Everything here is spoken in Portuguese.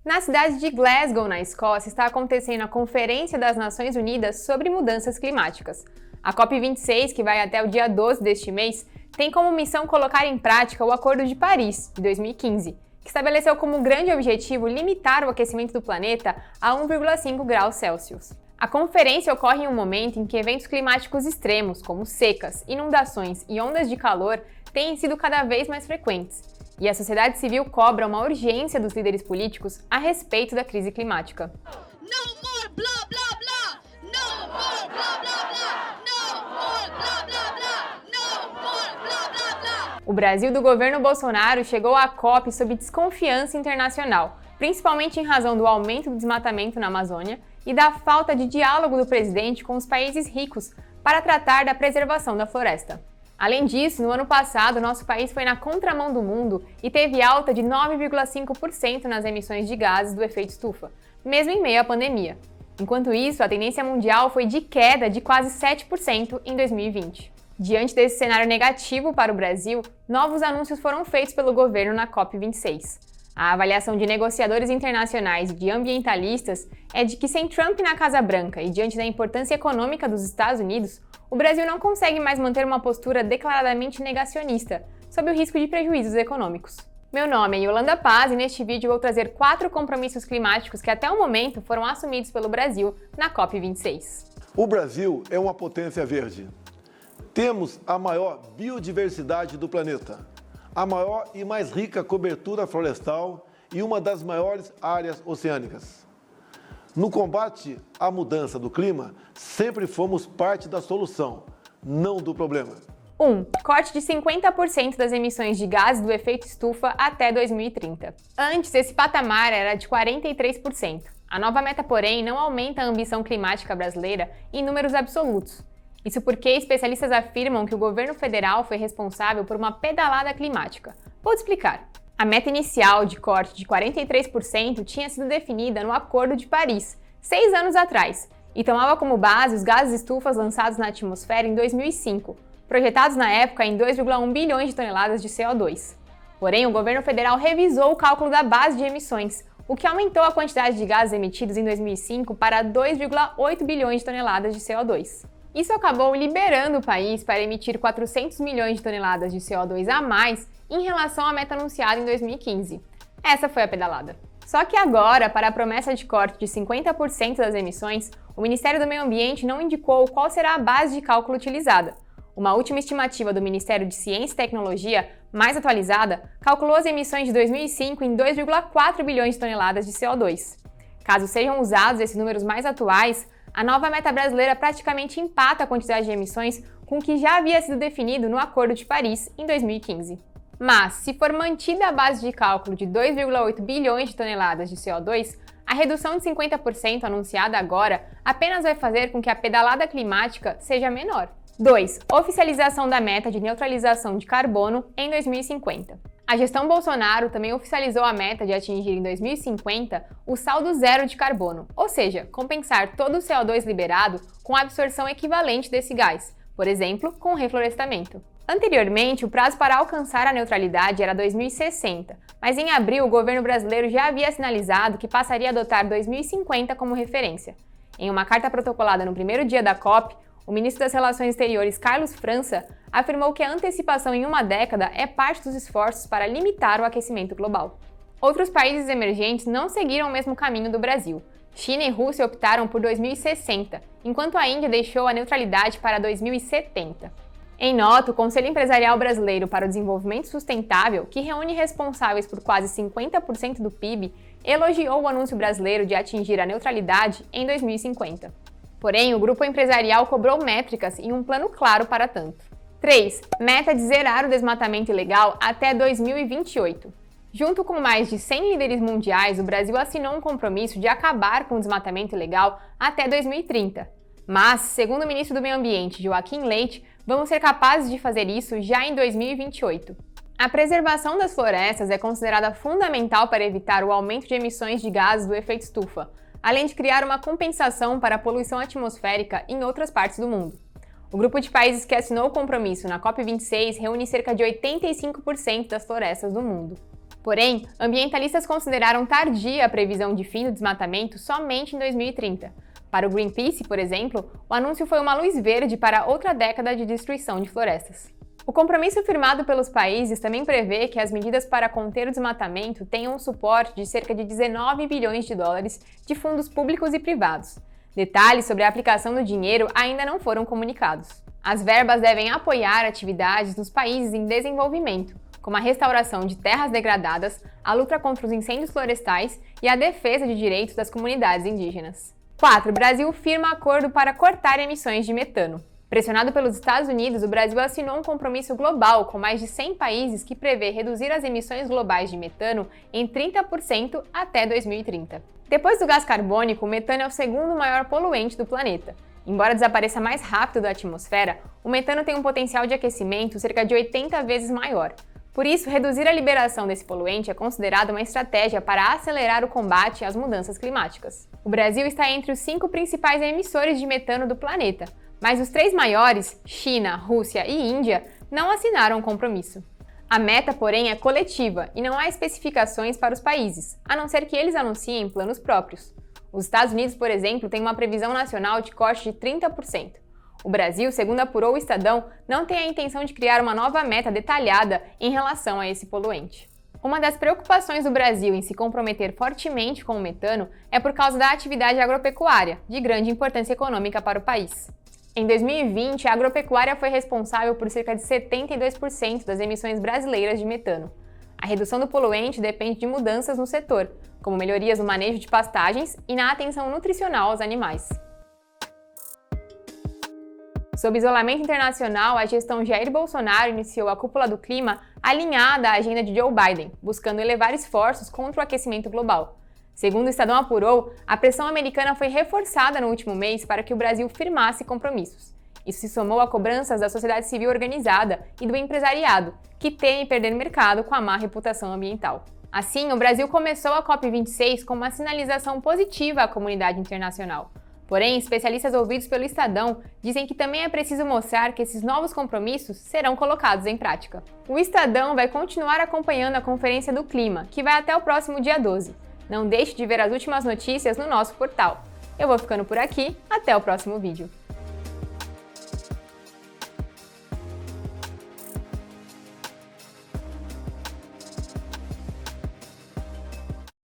Na cidade de Glasgow, na Escócia, está acontecendo a Conferência das Nações Unidas sobre Mudanças Climáticas. A COP26, que vai até o dia 12 deste mês, tem como missão colocar em prática o Acordo de Paris, de 2015, que estabeleceu como grande objetivo limitar o aquecimento do planeta a 1,5 graus Celsius. A conferência ocorre em um momento em que eventos climáticos extremos, como secas, inundações e ondas de calor, têm sido cada vez mais frequentes. E a sociedade civil cobra uma urgência dos líderes políticos a respeito da crise climática. No more blah blah blah. No more blah blah blah. No more blah blah blah. No more blah blah blah. O Brasil do governo Bolsonaro chegou à COP sob desconfiança internacional, principalmente em razão do aumento do desmatamento na Amazônia e da falta de diálogo do presidente com os países ricos para tratar da preservação da floresta. Além disso, no ano passado, nosso país foi na contramão do mundo e teve alta de 9,5% nas emissões de gases do efeito estufa, mesmo em meio à pandemia. Enquanto isso, a tendência mundial foi de queda de quase 7% em 2020. Diante desse cenário negativo para o Brasil, novos anúncios foram feitos pelo governo na COP26. A avaliação de negociadores internacionais e de ambientalistas é de que sem Trump na Casa Branca e diante da importância econômica dos Estados Unidos, o Brasil não consegue mais manter uma postura declaradamente negacionista, sob o risco de prejuízos econômicos. Meu nome é Yolanda Paz e neste vídeo vou trazer 4 compromissos climáticos que até o momento foram assumidos pelo Brasil na COP26. O Brasil é uma potência verde. Temos a maior biodiversidade do planeta, a maior e mais rica cobertura florestal e uma das maiores áreas oceânicas. No combate à mudança do clima, sempre fomos parte da solução, não do problema. 1. Corte de 50% das emissões de gases do efeito estufa até 2030. Antes, esse patamar era de 43%. A nova meta, porém, não aumenta a ambição climática brasileira em números absolutos. Isso porque especialistas afirmam que o governo federal foi responsável por uma pedalada climática. Vou te explicar. A meta inicial de corte de 43% tinha sido definida no Acordo de Paris, 6 anos atrás, e tomava como base os gases estufas lançados na atmosfera em 2005, projetados na época em 2,1 bilhões de toneladas de CO2. Porém, o governo federal revisou o cálculo da base de emissões, o que aumentou a quantidade de gases emitidos em 2005 para 2,8 bilhões de toneladas de CO2. Isso acabou liberando o país para emitir 400 milhões de toneladas de CO2 a mais em relação à meta anunciada em 2015. Essa foi a pedalada. Só que agora, para a promessa de corte de 50% das emissões, o Ministério do Meio Ambiente não indicou qual será a base de cálculo utilizada. Uma última estimativa do Ministério de Ciência e Tecnologia, mais atualizada, calculou as emissões de 2005 em 2,4 bilhões de toneladas de CO2. Caso sejam usados esses números mais atuais, a nova meta brasileira praticamente empata a quantidade de emissões com o que já havia sido definido no Acordo de Paris em 2015. Mas, se for mantida a base de cálculo de 2,8 bilhões de toneladas de CO2, a redução de 50% anunciada agora apenas vai fazer com que a pedalada climática seja menor. 2. Oficialização da meta de neutralização de carbono em 2050. A gestão Bolsonaro também oficializou a meta de atingir em 2050 o saldo zero de carbono, ou seja, compensar todo o CO2 liberado com a absorção equivalente desse gás, por exemplo, com o reflorestamento. Anteriormente, o prazo para alcançar a neutralidade era 2060, mas em abril o governo brasileiro já havia sinalizado que passaria a adotar 2050 como referência. Em uma carta protocolada no primeiro dia da COP, o ministro das Relações Exteriores, Carlos França, afirmou que a antecipação em uma década é parte dos esforços para limitar o aquecimento global. Outros países emergentes não seguiram o mesmo caminho do Brasil. China e Rússia optaram por 2060, enquanto a Índia deixou a neutralidade para 2070. Em nota, o Conselho Empresarial Brasileiro para o Desenvolvimento Sustentável, que reúne responsáveis por quase 50% do PIB, elogiou o anúncio brasileiro de atingir a neutralidade em 2050. Porém, o grupo empresarial cobrou métricas e um plano claro para tanto. 3. Meta de zerar o desmatamento ilegal até 2028. Junto com mais de 100 líderes mundiais, o Brasil assinou um compromisso de acabar com o desmatamento ilegal até 2030. Mas, segundo o ministro do Meio Ambiente, Joaquim Leite, vamos ser capazes de fazer isso já em 2028. A preservação das florestas é considerada fundamental para evitar o aumento de emissões de gases do efeito estufa, além de criar uma compensação para a poluição atmosférica em outras partes do mundo. O grupo de países que assinou o compromisso na COP26 reúne cerca de 85% das florestas do mundo. Porém, ambientalistas consideraram tardia a previsão de fim do desmatamento somente em 2030. Para o Greenpeace, por exemplo, o anúncio foi uma luz verde para outra década de destruição de florestas. O compromisso firmado pelos países também prevê que as medidas para conter o desmatamento tenham um suporte de cerca de 19 bilhões de dólares de fundos públicos e privados. Detalhes sobre a aplicação do dinheiro ainda não foram comunicados. As verbas devem apoiar atividades nos países em desenvolvimento, como a restauração de terras degradadas, a luta contra os incêndios florestais e a defesa de direitos das comunidades indígenas. 4. Brasil firma acordo para cortar emissões de metano. Pressionado pelos Estados Unidos, o Brasil assinou um compromisso global com mais de 100 países que prevê reduzir as emissões globais de metano em 30% até 2030. Depois do gás carbônico, o metano é o segundo maior poluente do planeta. Embora desapareça mais rápido da atmosfera, o metano tem um potencial de aquecimento cerca de 80 vezes maior. Por isso, reduzir a liberação desse poluente é considerado uma estratégia para acelerar o combate às mudanças climáticas. O Brasil está entre os 5 principais emissores de metano do planeta, mas os 3 maiores, China, Rússia e Índia, não assinaram o compromisso. A meta, porém, é coletiva e não há especificações para os países, a não ser que eles anunciem planos próprios. Os Estados Unidos, por exemplo, têm uma previsão nacional de corte de 30%. O Brasil, segundo apurou o Estadão, não tem a intenção de criar uma nova meta detalhada em relação a esse poluente. Uma das preocupações do Brasil em se comprometer fortemente com o metano é por causa da atividade agropecuária, de grande importância econômica para o país. Em 2020, a agropecuária foi responsável por cerca de 72% das emissões brasileiras de metano. A redução do poluente depende de mudanças no setor, como melhorias no manejo de pastagens e na atenção nutricional aos animais. Sob isolamento internacional, a gestão Jair Bolsonaro iniciou a Cúpula do Clima alinhada à agenda de Joe Biden, buscando elevar esforços contra o aquecimento global. Segundo o Estadão apurou, a pressão americana foi reforçada no último mês para que o Brasil firmasse compromissos. Isso se somou a cobranças da sociedade civil organizada e do empresariado, que teme perder mercado com a má reputação ambiental. Assim, o Brasil começou a COP26 com uma sinalização positiva à comunidade internacional. Porém, especialistas ouvidos pelo Estadão dizem que também é preciso mostrar que esses novos compromissos serão colocados em prática. O Estadão vai continuar acompanhando a Conferência do Clima, que vai até o próximo dia 12. Não deixe de ver as últimas notícias no nosso portal. Eu vou ficando por aqui, até o próximo vídeo.